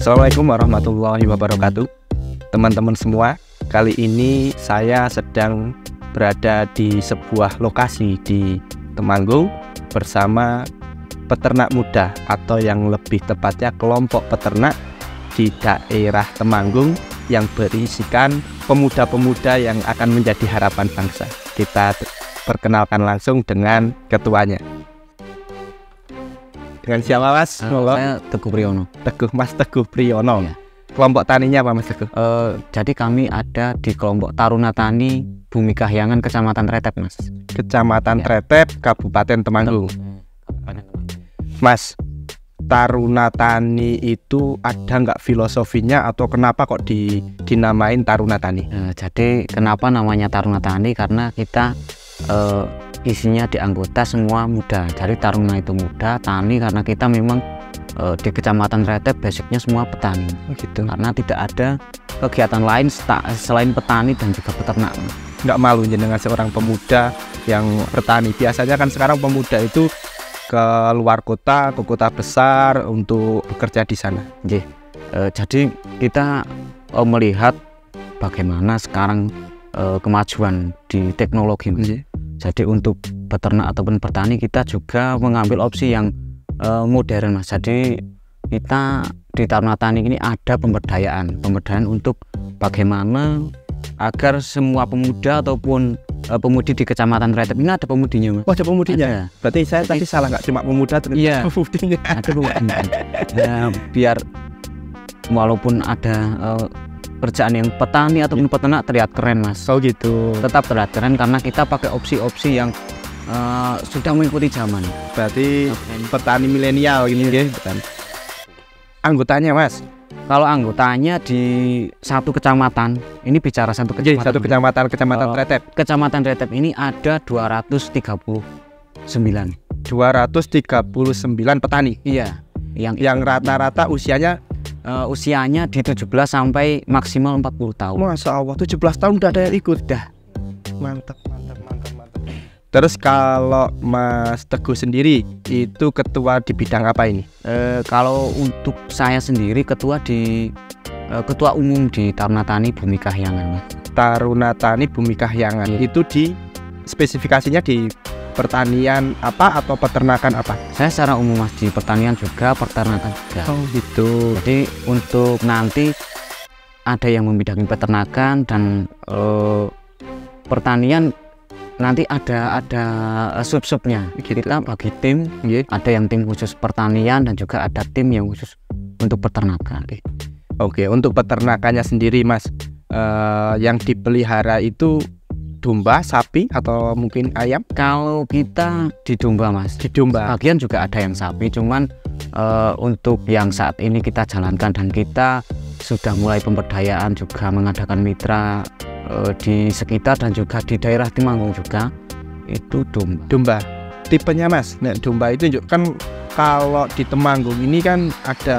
Assalamualaikum warahmatullahi wabarakatuh. Teman-teman semua, kali ini saya sedang berada di sebuah lokasi di Temanggung bersama peternak muda, atau yang lebih tepatnya kelompok peternak di daerah Temanggung yang berisikan pemuda-pemuda yang akan menjadi harapan bangsa. Kita perkenalkan langsung dengan ketuanya. Dengan siapa, Mas? Saya Teguh Priyono. Mas Teguh Priyono. Ya. Kelompok taninya apa, Mas Teguh? Jadi kami ada di kelompok Taruna Tani Bumi Kahyangan, Kecamatan Tretep, Mas. Kecamatan Ya. Tretep, Kabupaten Temanggung. Mas, Taruna Tani itu ada nggak filosofinya atau kenapa kok dinamain Taruna Tani? Jadi kenapa namanya Taruna Tani? Karena kita isinya di anggota semua muda. Jadi Taruna itu muda, Tani karena kita memang di Kecamatan Tretep basicnya semua petani. Gitu. Karena tidak ada kegiatan lain selain petani dan juga peternak. Nggak malu dengan seorang pemuda yang bertani. Biasanya kan sekarang pemuda itu ke luar kota, ke kota besar untuk bekerja di sana. Jadi kita melihat bagaimana sekarang kemajuan di teknologi, Mas. Jadi untuk peternak ataupun petani kita juga mengambil opsi yang modern, Mas. Jadi kita di Taruna Tani ini ada pemberdayaan untuk bagaimana agar semua pemuda ataupun pemudi di Kecamatan Tretep ini ada pemudinya, Mas. Oh, ada pemudinya. Ada. Berarti saya tadi salah, nggak cuma pemuda, ternyata Iya. pemudinya. Ada pemudinya. Biar walaupun ada kerjaan yang petani ataupun peternak terlihat keren, Mas. Oh gitu. Tetap terlihat keren karena kita pakai opsi-opsi yang sudah mengikuti zaman. Berarti petani milenial gini ya, bukan? Anggotanya, Mas? Kalau anggotanya di satu kecamatan, ini bicara satu kecamatan. Satu kecamatan Tretep. Kecamatan Tretep ini ada 239. 239 petani. Iya. Yang rata-rata usianya Usianya di 17 sampai maksimal 40 tahun. Masya Allah, 17 tahun udah ada yang ikut. Dah. Mantap. Terus kalau Mas Teguh sendiri itu ketua di bidang apa ini? Kalau untuk saya sendiri ketua umum di Taruna Tani Bumi Kahyangan, Mas. Taruna Tani Bumi Kahyangan. Iya. Itu di spesifikasinya di pertanian apa atau peternakan apa? Saya secara umum, Mas, di pertanian juga, peternakan juga. Oh gitu. Jadi untuk nanti ada yang membidangi peternakan dan pertanian, nanti ada sub-subnya. Kita bagi tim, ada yang tim khusus pertanian dan juga ada tim yang khusus untuk peternakan. Oke, untuk peternakannya sendiri, Mas, yang dipelihara itu domba, sapi, atau mungkin ayam? Kalau kita di domba, Mas. Di domba. Bagian juga ada yang sapi, cuman untuk yang saat ini kita jalankan dan kita sudah mulai pemberdayaan juga mengadakan mitra di sekitar dan juga di daerah Temanggung juga, itu domba. Domba. Tipenya, Mas. Nah, domba itu kan kalau di Temanggung ini kan ada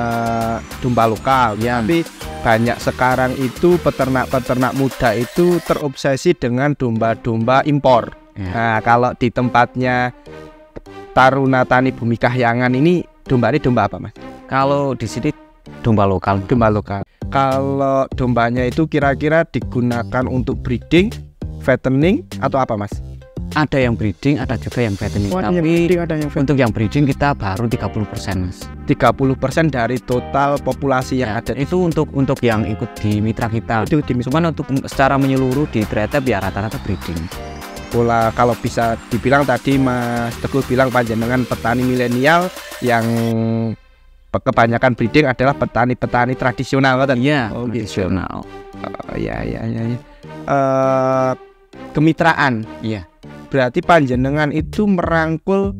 domba lokal, Ya. Tapi banyak sekarang itu peternak-peternak muda itu terobsesi dengan domba-domba impor. Ya. Nah, kalau di tempatnya Taruna Tani Bumi Kahyangan ini domba apa, Mas? Kalau di sini domba lokal. Domba lokal. Kalau dombanya itu kira-kira digunakan untuk breeding, fattening, atau apa, Mas? Ada yang breeding, ada juga yang fattening. Ada Tapi yang breeding, ada yang fattening. untuk yang breeding kita baru 30%, Mas. 30% dari total populasi yang ada. Itu untuk yang ikut di mitra kita. Itu di Cuman untuk secara menyeluruh di Tretep ya rata-rata breeding. Pola kalau bisa dibilang tadi Mas Teguh bilang panjenengan petani milenial yang kebanyakan breeding adalah petani-petani tradisional, kan? Iya, Oh, tradisional. Ya. Kemitraan. Iya. Berarti panjenengan itu merangkul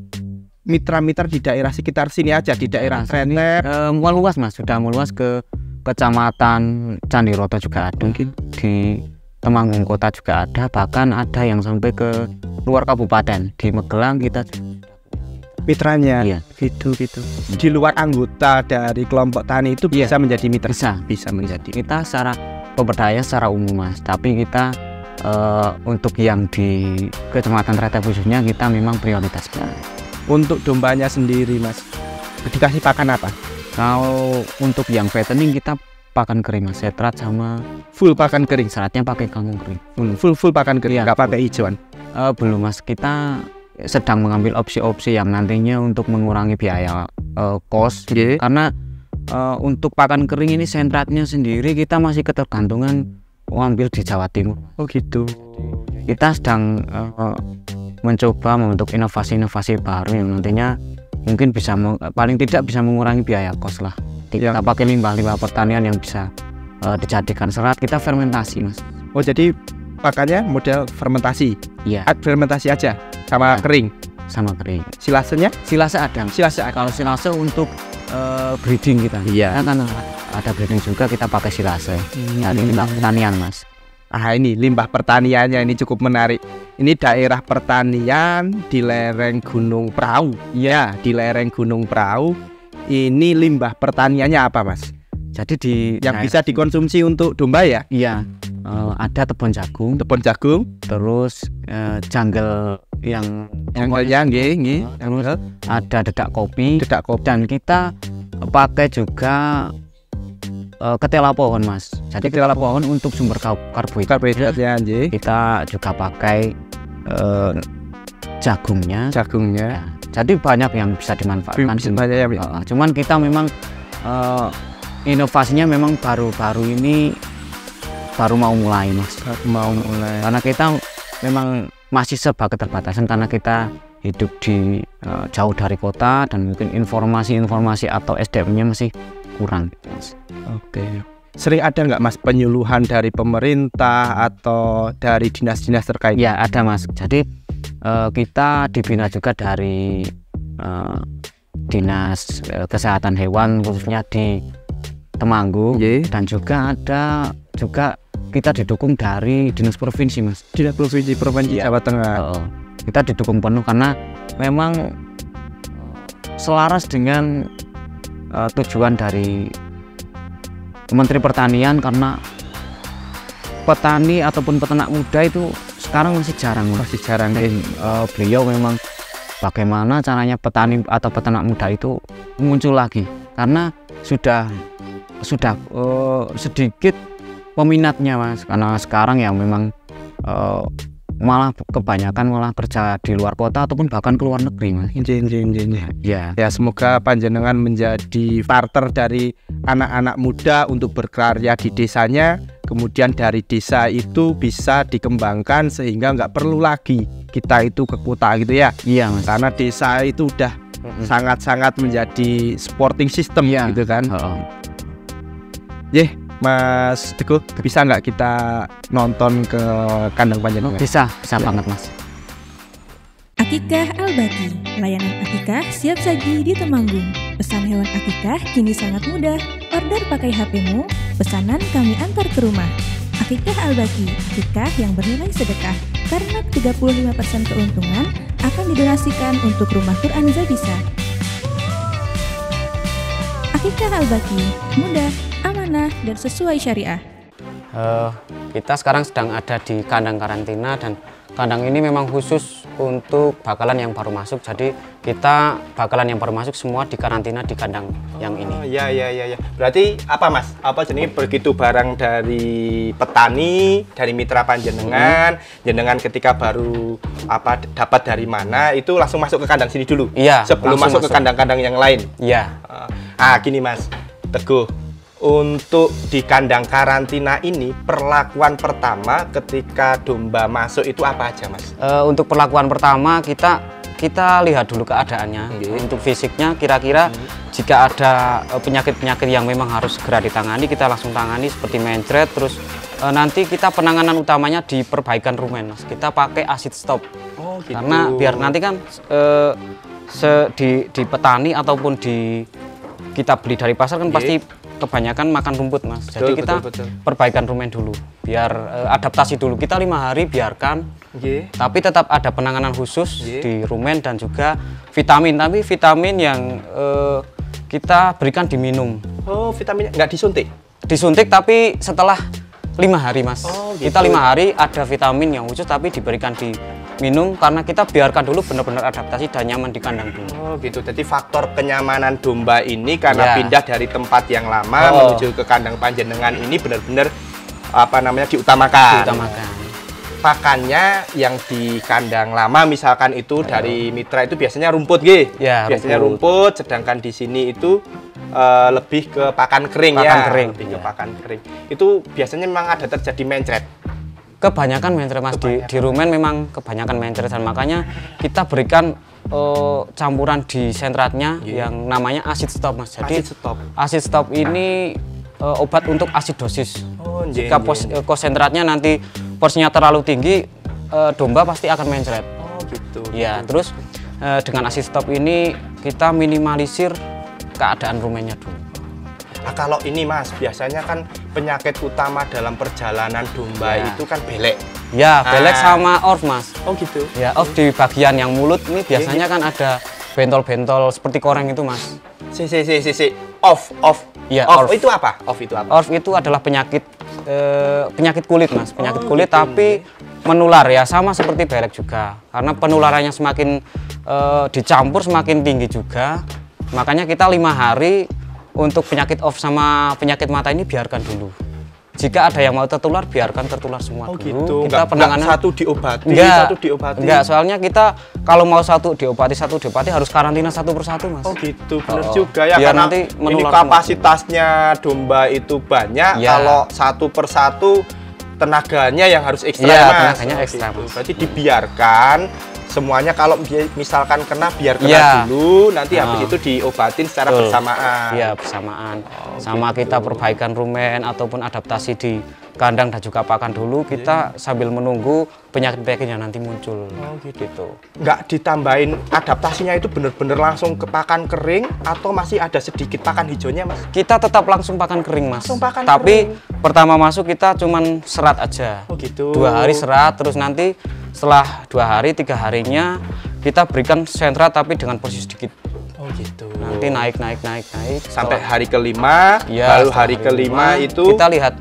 mitra-mitra di daerah sekitar sini aja, di daerah Tretep. Meluas, Mas, sudah meluas ke Kecamatan Candiroto juga ada. Mungkin Di Temanggung Kota juga ada, bahkan ada yang sampai ke luar kabupaten. Di Magelang kita mitranya. Iya. Gitu. Di luar anggota dari kelompok tani itu bisa menjadi mitra. Bisa menjadi. Kita secara pemberdayaan secara umum, Mas, tapi kita untuk yang di Kecamatan Tretep khususnya kita memang prioritaskan. Untuk dombanya sendiri, Mas, dikasih pakan apa? Kalau untuk yang fattening kita pakan kering mas, setrat sama Full pakan kering. seratnya pakai kangkung kering. Full pakan kering, Iya, nggak pakai hijauan. Belum mas, kita sedang mengambil opsi-opsi yang nantinya untuk mengurangi biaya kos. Nggih. Karena untuk pakan kering ini sentratnya sendiri kita masih ketergantungan mengambil di Jawa Timur. Oh gitu. Kita sedang mencoba membentuk inovasi-inovasi baru yang nantinya mungkin bisa paling tidak bisa mengurangi biaya kos lah. Kita pakai limbah-limbah pertanian yang bisa dijadikan serat, kita fermentasi mas. Oh jadi pakannya model fermentasi. Iya. Fermentasi aja sama kering. Sama kering. Silasenya? Silase ada. Kalau silase untuk breeding kita. Iya. Kan ada breeding juga, kita pakai silase. Ini limbah pertanian mas. Ah ini limbah pertaniannya ini cukup menarik. Ini daerah pertanian di lereng Gunung Prau. Iya, di lereng Gunung Prau. Ini limbah pertaniannya apa mas? Jadi yang bisa dikonsumsi untuk domba ya? Iya. Ada tebon jagung, terus jungle yang nggih, terus ada dedak kopi, dan kita pakai juga ketela pohon mas. Jadi ketela pohon untuk sumber karbohidratnya. Kita juga pakai jagungnya. Ya. Jadi banyak yang bisa dimanfaatkan. Cuman kita memang inovasinya memang baru-baru ini baru mau mulai mas. Karena kita memang masih serba keterbatasan karena kita hidup di jauh dari kota dan mungkin informasi atau SDM-nya masih kurang mas. Oke. Sering ada nggak mas penyuluhan dari pemerintah atau dari dinas-dinas terkait? Ya ada mas. Jadi kita dibina juga dari dinas kesehatan hewan khususnya di Temanggung. Dan juga ada kita didukung dari dinas provinsi mas. Dinas provinsi Jawa Tengah. Kita didukung penuh karena memang selaras dengan tujuan dari Menteri Pertanian, karena petani ataupun peternak muda itu sekarang masih jarang. Beliau memang bagaimana caranya petani atau peternak muda itu muncul lagi, karena sudah sedikit peminatnya mas, karena sekarang ya memang malah kebanyakan kerja di luar kota ataupun bahkan ke luar negeri mas. Ya semoga panjenengan menjadi partner dari anak-anak muda untuk berkarya di desanya, kemudian dari desa itu bisa dikembangkan sehingga nggak perlu lagi kita itu ke kota gitu ya. Iya mas. Karena desa itu udah sangat-sangat menjadi supporting system gitu kan. Mas Teguh, bisa nggak kita nonton ke kandang panjenengan? Bisa banget mas. Akikah Al-Baqi, layanan akikah siap saji di Temanggung. Pesan hewan akikah kini sangat mudah. Order pakai HP-mu, pesanan kami antar ke rumah. Akikah Al-Baqi, akikah yang bernilai sedekah. Karena 35% keuntungan akan didonasikan untuk Rumah Quran Zabisa. Akikah Al-Baqi, mudah, amanah, dan sesuai syariah. Kita sekarang sedang ada di kandang karantina, dan kandang ini memang khusus untuk bakalan yang baru masuk. Jadi kita bakalan yang baru masuk semua di karantina di kandang yang ini. Iya. Berarti apa mas? Apa jenis begitu barang dari petani, dari mitra panjenengan, jenengan ketika baru dapat dari mana itu langsung masuk ke kandang sini dulu? Iya. Sebelum masuk ke kandang-kandang yang lain? Iya. Gini mas Teguh, untuk di kandang karantina ini perlakuan pertama ketika domba masuk itu apa aja mas? Untuk perlakuan pertama kita lihat dulu keadaannya. Untuk fisiknya kira-kira jika ada penyakit-penyakit yang memang harus segera ditangani, kita langsung tangani seperti mencret. Terus nanti kita penanganan utamanya di perbaikan rumen mas. Kita pakai acid stop. Gitu. Karena biar nanti kan di petani ataupun kita beli dari pasar kan pasti kebanyakan makan rumput mas. Jadi kita perbaikan rumen dulu biar adaptasi dulu. Kita 5 hari biarkan, tapi tetap ada penanganan khusus di rumen dan juga vitamin. Tapi vitamin yang kita berikan diminum. Oh, vitaminnya nggak disuntik? Disuntik tapi setelah 5 hari mas. Gitu. Kita 5 hari ada vitamin yang khusus tapi diberikan di minum karena kita biarkan dulu benar-benar adaptasi dan nyaman di kandang dulu. Oh gitu, jadi faktor kenyamanan domba ini karena Ya. pindah dari tempat yang lama menuju ke kandang panjenengan ini benar-benar diutamakan. Pakannya yang di kandang lama misalkan itu dari mitra itu biasanya rumput Ya, biasanya rumput, sedangkan di sini itu lebih ke pakan kering lebih ke pakan kering. Itu biasanya memang ada terjadi mencret. Kebanyakan mencret Mas, di rumen memang kebanyakan mencret, dan makanya kita berikan campuran di sentratnya yang namanya acid stop Mas. Jadi acid stop ini obat untuk asidosis. Jika konsentratnya nanti porsinya terlalu tinggi, domba pasti akan mencret. Oh gitu. Ya, terus dengan acid stop ini kita minimalisir keadaan rumennya dulu. Nah, kalau ini Mas, biasanya kan penyakit utama dalam perjalanan domba itu kan belek. Ya, belek sama orf Mas. Oh gitu. Ya, orf di bagian yang mulut ini biasanya kan ada bentol-bentol seperti koreng itu Mas. Off. Ya, off itu apa? Off itu apa? Orf itu adalah penyakit kulit Mas, penyakit kulit gitu. Tapi menular ya, sama seperti belek juga. Karena penularannya semakin dicampur semakin tinggi juga. Makanya kita 5 hari untuk penyakit off sama penyakit mata ini biarkan dulu. Jika ada yang mau tertular, biarkan tertular semua dulu. Gitu. Kita penanganan satu diobati. Enggak, soalnya kita kalau mau satu diobati harus karantina satu persatu Mas. Oh gitu, benar juga ya. Biar karena nanti ini kapasitasnya domba itu banyak. Kalau satu persatu tenaganya yang harus ekstra Mas. Tenaganya ekstra Mas. Berarti dibiarkan semuanya, kalau misalkan kena biar kena dulu, nanti habis itu diobatin secara bersamaan. Iya, bersamaan. Sama gitu. Kita perbaikan rumen ataupun adaptasi di kandang dan juga pakan dulu, kita sambil menunggu penyakit-penyakit yang nanti muncul. Oh gitu. Nggak ditambahin adaptasinya itu bener-bener langsung ke pakan kering atau masih ada sedikit pakan hijaunya Mas? Kita tetap langsung pakan kering Mas. Tapi pertama masuk kita cuman serat aja. Oh gitu. 2 hari serat, terus nanti setelah 2 hari, 3 harinya kita berikan sentrat tapi dengan porsi sedikit. Oh gitu. Nanti naik sampai hari kelima, baru hari kelima itu kita lihat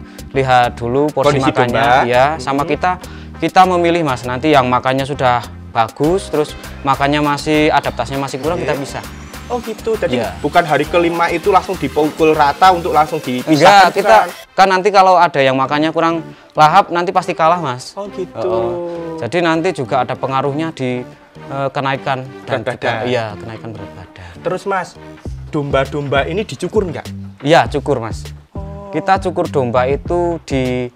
dulu porsi makannya ya, sama kita memilih Mas. Nanti yang makannya sudah bagus, terus makannya masih adaptasinya masih kurang, kita bisa. Oh gitu. Jadi bukan hari kelima itu langsung dipukul rata untuk langsung dipisahkan. Enggak, kita kan nanti kalau ada yang makannya kurang lahap nanti pasti kalah Mas. Oh gitu. Jadi nanti juga ada pengaruhnya di kenaikan berat badan. Iya, kenaikan berat badan. Terus Mas, domba-domba ini dicukur nggak? Iya, cukur Mas. Kita cukur domba itu di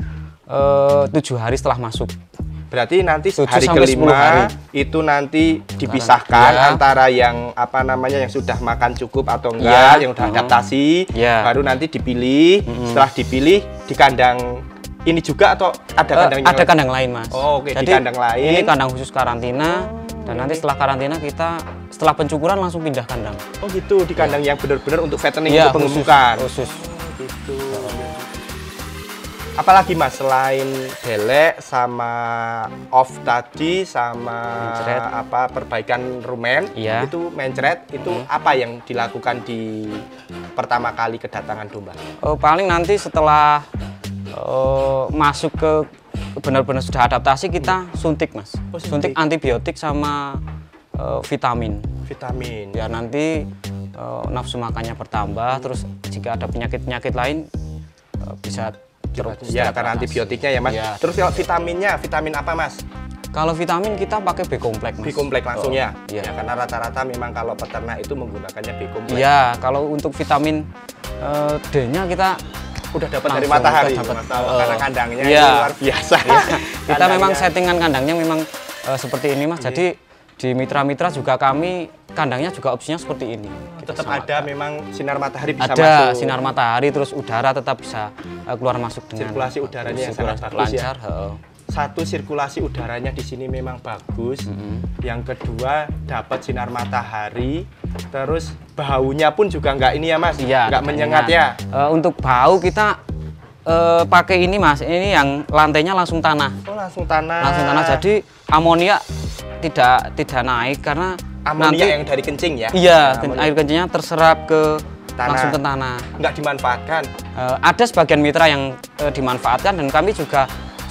7 hari setelah masuk. Berarti nanti hari kelima itu nanti dipisahkan antara yang yang sudah makan cukup atau enggak, yang sudah adaptasi, baru nanti dipilih. Setelah dipilih di kandang ini juga atau ada kandangnya? Ada kandang lain Mas. Oh, oke. Jadi di kandang lain. Ini kandang khusus karantina, dan nanti setelah karantina kita setelah pencukuran langsung pindah kandang. Oh gitu, di kandang yang benar-benar untuk fattening, untuk pengemukan. Khusus. Gitu. Apalagi Mas selain belek sama off tadi sama mencret, perbaikan rumen, itu mencret itu apa yang dilakukan di pertama kali kedatangan domba? Paling nanti setelah masuk ke benar-benar sudah adaptasi, kita suntik Mas. Suntik antibiotik sama vitamin. Ya nanti nafsu makannya bertambah, terus jika ada penyakit-penyakit lain bisa ya karena antibiotiknya ya Mas. Terus kalau vitaminnya, vitamin apa Mas? Kalau vitamin kita pakai B-kompleks Mas. B-kompleks langsung ya? Karena rata-rata memang kalau peternak itu menggunakannya B-kompleks. Iya, kalau untuk vitamin D-nya kita udah dapat dari matahari, karena kandangnya luar biasa. Kita memang settingan kandangnya memang seperti ini Mas. Jadi di mitra-mitra juga kami kandangnya juga opsinya seperti ini. Tetap ada memang sinar matahari bisa masuk. Ada sinar matahari, terus udara tetap bisa keluar masuk dengan sirkulasi udaranya yang sangat bagus lancar. Satu, sirkulasi udaranya di sini memang bagus. Yang kedua, dapat sinar matahari. Terus baunya pun juga nggak ini ya Mas, nggak menyengat ya. Untuk bau kita pakai ini Mas, ini yang lantainya langsung tanah. Oh langsung tanah. Langsung tanah, jadi amonia tidak naik karena amonia yang dari kencing ya? Iya, air kencingnya terserap ke tanah. Langsung ke tanah. Nggak dimanfaatkan? Ada sebagian mitra yang dimanfaatkan, dan kami juga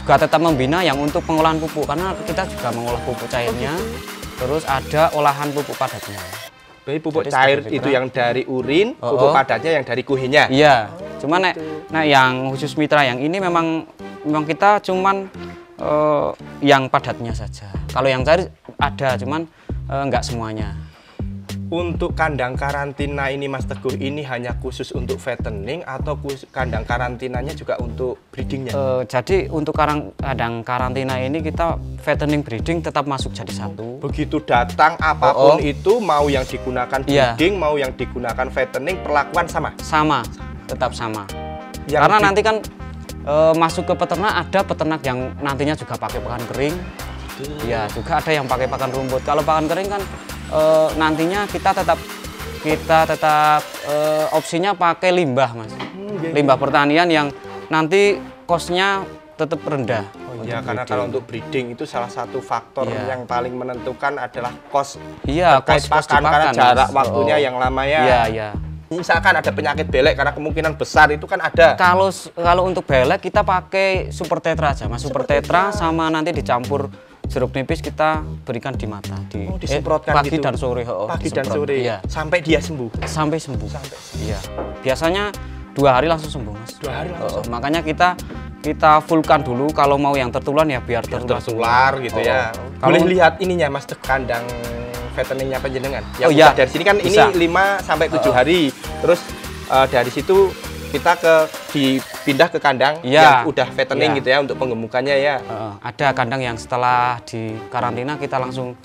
juga tetap membina yang untuk pengolahan pupuk, karena kita juga mengolah pupuk cairnya, terus ada olahan pupuk padatnya. Jadi pupuk Jadi cair seperti itu yang dari urin, pupuk padatnya yang dari kuhinya. Iya, cuman yang khusus mitra yang ini memang kita cuman yang padatnya saja. Kalau yang cair ada, cuman nggak semuanya. Untuk kandang karantina ini Mas Teguh, ini hanya khusus untuk fattening atau kandang karantinanya juga untuk breedingnya? Jadi untuk kandang karantina ini kita fattening breeding tetap masuk jadi satu. Begitu datang apapun itu, mau yang digunakan breeding, mau yang digunakan fattening, perlakuan sama? Sama, tetap sama. Karena nanti kan masuk ke peternak, ada peternak yang nantinya juga pakai pakan kering. Ya, juga ada yang pakai pakan rumput. Kalau pakan kering kan nantinya kita tetap opsinya pakai limbah, Mas. Limbah pertanian yang nanti kosnya tetap rendah. Oh iya, karena kalau untuk breeding itu salah satu faktor yang paling menentukan adalah kos. Iya, kos pakan, karena jarak waktunya yang lama ya. Iya. Misalkan ada penyakit belek, karena kemungkinan besar itu kan ada. Kalau untuk belek kita pakai super tetra aja, Mas. Super tetra sama nanti dicampur jeruk nipis, kita berikan di mata, disemprotkan pagi gitu. Dan sore. Pagi dan sore. Iya. Sampai dia sembuh. Sampai sembuh. Iya. Biasanya 2 hari langsung sembuh, Mas. 2 hari langsung. Makanya kita fullkan dulu, kalau mau yang tertular ya biar tertular gitu ya. Boleh lihat ininya, Mas, kandang fatteningnya panjenengan. Yang dari sini kan bisa. Ini 5 sampai 7 hari. Terus dari situ kita dipindah ke kandang yang udah fattening gitu ya, untuk penggemukannya ya. Ada kandang yang setelah di karantina kita langsung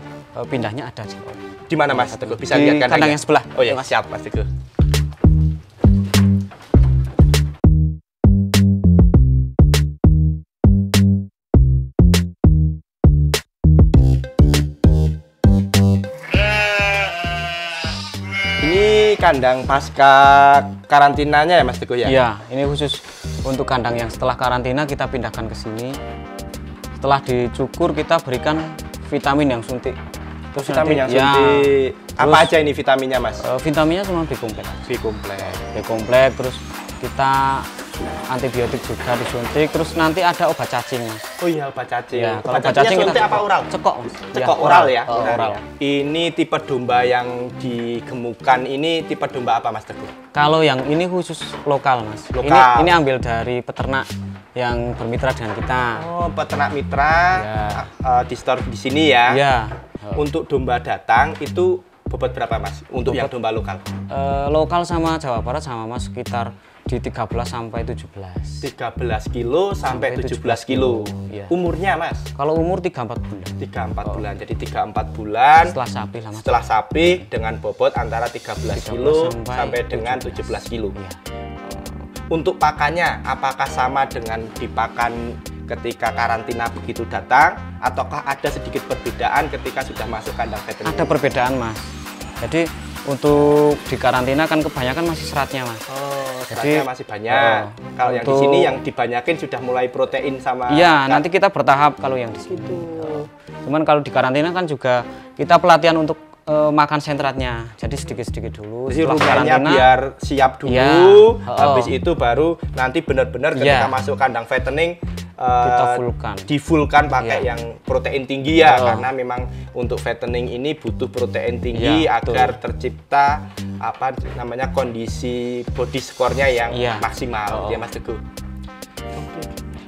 pindahnya ada. Di mana, Mas Teguh? Bisa lihat kandang yang sebelah. Oh ya, siap Mas Teguh. Kandang pasca karantinanya ya Mas Teguh ya? Iya, ini khusus untuk kandang yang setelah karantina kita pindahkan ke sini. Setelah dicukur kita berikan vitamin yang suntik. Terus vitamin yang suntik. Apa aja ini vitaminnya, Mas? Vitaminnya cuma B-komplek. B-komplek, terus kita antibiotik juga disuntik, terus nanti ada obat cacing, Mas. Oh iya, obat cacing. Ya, kalau obat cacing suntik apa oral? Cekok, Mas. Cekok ya, oral ya? Oral. Ini tipe domba yang digemukan ini tipe domba apa, Mas Teguh? Kalau yang ini khusus lokal, Mas. Lokal. Ini ambil dari peternak yang bermitra dengan kita. Oh, peternak mitra di store di sini ya? Iya. Untuk domba datang itu bobot berapa, Mas? Untuk yang domba lokal? Lokal sama Jawa Barat sama, Mas, sekitar di 13 sampai 17. 13 kilo sampai 17 kilo. Ya. Umurnya, Mas? Kalau umur 3-4 bulan. 3-4 bulan. Jadi 3-4 bulan setelah sapi dengan bobot antara 13 kilo sampai dengan 17 kilo. Ya. Untuk pakannya, apakah sama dengan dipakan ketika karantina begitu datang, ataukah ada sedikit perbedaan ketika sudah masuk kandang veteriner? Ada perbedaan, Mas. Jadi untuk di karantina kan kebanyakan masih seratnya, Mas. Seratnya masih banyak. Kalau yang di sini yang dibanyakin sudah mulai protein sama. Iya, nanti kita bertahap kalau yang di sini. Cuman kalau di karantina kan juga kita pelatihan untuk makan sentratnya. Jadi sedikit-sedikit dulu. Jadi rumennya biar siap dulu. Habis itu baru nanti benar-benar ketika masuk kandang fattening kita difulkan pakai yang protein tinggi ya, karena memang untuk fattening ini butuh protein tinggi agar tercipta kondisi body score-nya yang maksimal ya, Mas Teguh.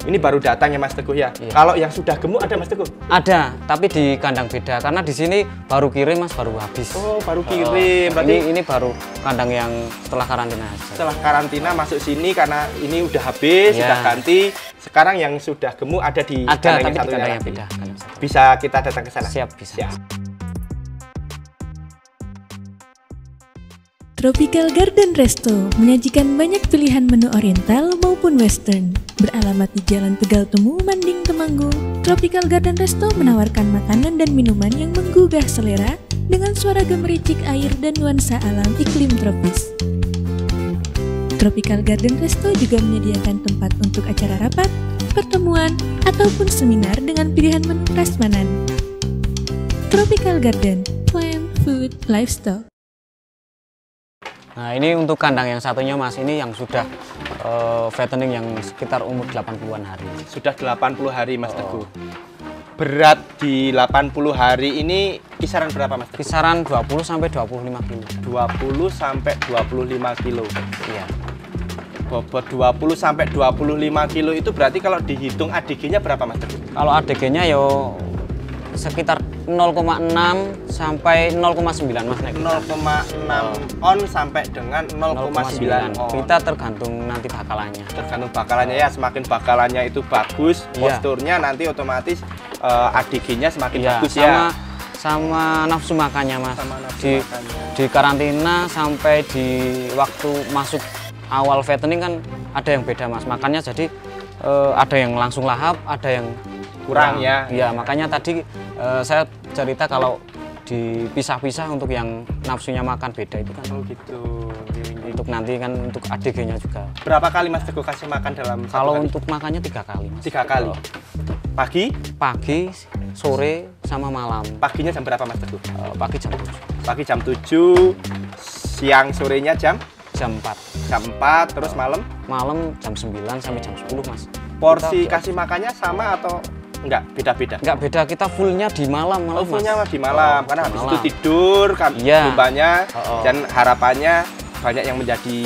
Ini baru datang ya, Mas Teguh ya. Kalau yang sudah gemuk ada, Mas Teguh? Ada, tapi di kandang beda karena di sini baru kirim, Mas, baru habis. Oh, baru kirim. Berarti ini baru kandang yang setelah karantina. Setelah karantina masuk sini karena ini udah habis, sudah ganti. Sekarang yang sudah gemuk ada di kandang yang satunya lagi. Beda. Bisa kita datang ke sana? Siap, bisa. Siap. Tropical Garden Resto menyajikan banyak pilihan menu oriental maupun western. Beralamat di Jalan Tegal Temu, Manding, Temanggung, Tropical Garden Resto menawarkan makanan dan minuman yang menggugah selera dengan suara gemericik air dan nuansa alam iklim tropis. Tropical Garden Resto juga menyediakan tempat untuk acara rapat, pertemuan, ataupun seminar dengan pilihan menu prasmanan. Tropical Garden, Plant, Food, Livestock. Nah, ini untuk kandang yang satunya, Mas, ini yang sudah fattening yang sekitar umur 80-an hari. Sudah 80 hari Mas Teguh. Berat di 80 hari ini kisaran berapa Mas Teguh? Kisaran 20 sampai 25 kilo. 20 sampai 25 kilo. Iya. Bobot 20 sampai 25 kilo itu berarti kalau dihitung ADG-nya berapa Mas Teguh? Kalau ADG-nya yo sekitar 0,6 sampai 0,9 Mas Nek. 0,6 on sampai dengan 0,9 on. Kita tergantung nanti bakalannya. Tergantung bakalannya ya, semakin bakalannya itu bagus, posturnya nanti otomatis ADG-nya semakin bagus ya. Sama nafsu makannya Mas. Sama nafsu makannya. Di karantina sampai di waktu masuk awal fattening kan ada yang beda Mas. Makannya jadi ada yang langsung lahap, ada yang kurang ya. Iya, makanya tadi saya cerita kalau dipisah-pisah untuk yang nafsunya makan beda itu kan. Oh gitu. Untuk nanti kan untuk ADG-nya juga. Berapa kali Mas Teguh kasih makan dalam satu Kalau hari? untuk makannya 3 kali Mas. 3 kali. Pagi, sore, sama malam. Paginya jam berapa Mas Teguh? Pagi jam 7. Pagi jam 7, siang sorenya jam 4. Jam 4, terus malam? Malam jam 9 sampai jam 10 Mas. Porsi kasih makannya sama atau enggak? Beda-beda? Enggak beda, kita fullnya di malam. Oh, fullnya di malam, karena habis malam. itu tidur, kan dombanya, dan harapannya banyak yang menjadi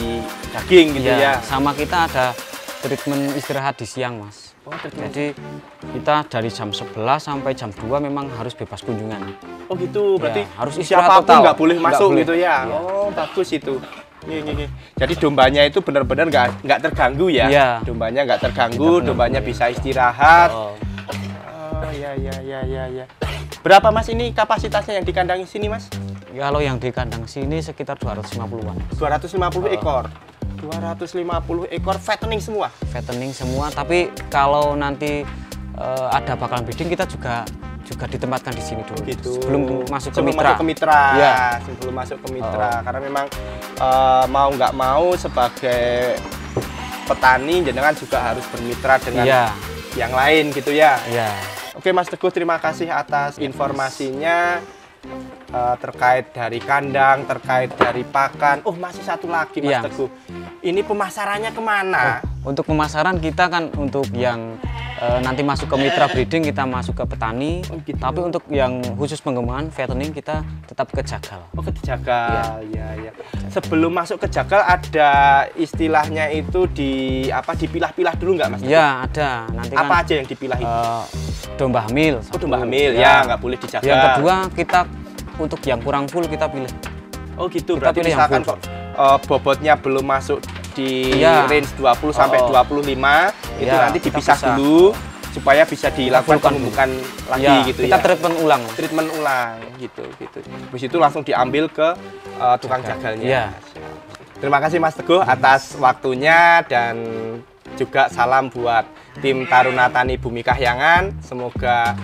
daging gitu ya. Sama kita ada treatment istirahat di siang Mas. Jadi kita dari jam 11 sampai jam 2 memang harus bebas kunjungan. Oh gitu, berarti harus istirahat siapapun total. nggak boleh masuk boleh. gitu ya. Oh bagus itu. Jadi dombanya itu benar-benar nggak terganggu ya. Dombanya nggak terganggu, dombanya bisa istirahat. Oh ya. Berapa Mas ini kapasitasnya yang di kandang sini Mas? Kalau yang di kandang sini sekitar 250-an. 250 ekor. 250 ekor fattening semua. Fattening semua, tapi kalau nanti ada bakalan breeding kita juga ditempatkan di sini dulu. Gitu. Sebelum masuk ke mitra. Masuk ke mitra. Ya. Sebelum masuk ke mitra. Karena memang mau nggak mau sebagai petani jenengan juga harus bermitra dengan yang lain gitu ya. Iya. Oke Mas Teguh, terima kasih atas informasinya terkait dari kandang, terkait dari pakan. Oh masih satu lagi Mas Teguh. Ini pemasarannya kemana? Untuk pemasaran kita kan untuk yang nanti masuk ke mitra breeding kita masuk ke petani. Gitu. Tapi untuk yang khusus pengembangan fattening kita tetap ke jagal. Oh ke jagal, ya. Sebelum masuk ke jagal ada istilahnya itu dipilah-pilah dulu nggak Mas? Iya ada. Nanti apa kan, aja yang dipilah itu? Domba hamil. Oh domba hamil ya, nggak boleh dijagal. Yang kedua kita untuk yang kurang full kita pilih. Oh gitu, kita berarti misalkan kok bobotnya belum masuk di range 20 sampai 25 itu nanti dipisah dulu supaya bisa dilakukan pembukaan lagi gitu kita treatment ulang gitu. Habis itu langsung diambil ke tukang jagalnya. Terima kasih Mas Teguh atas waktunya dan juga salam buat tim Taruna Tani Bumi Kahyangan. Semoga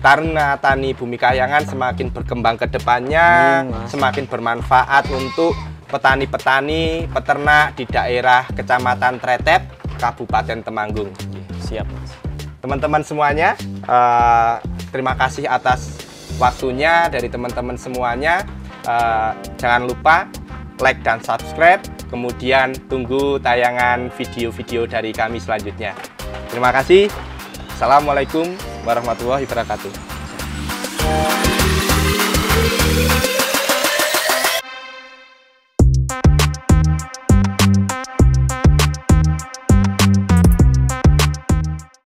Taruna Tani Bumi Kahyangan semakin berkembang ke depannya, semakin bermanfaat untuk petani-petani, peternak di daerah Kecamatan Tretep, Kabupaten Temanggung. Siap Mas. Teman-teman semuanya, terima kasih atas waktunya dari teman-teman semuanya. Jangan lupa like dan subscribe, kemudian tunggu tayangan video-video dari kami selanjutnya. Terima kasih. Assalamualaikum warahmatullahi wabarakatuh.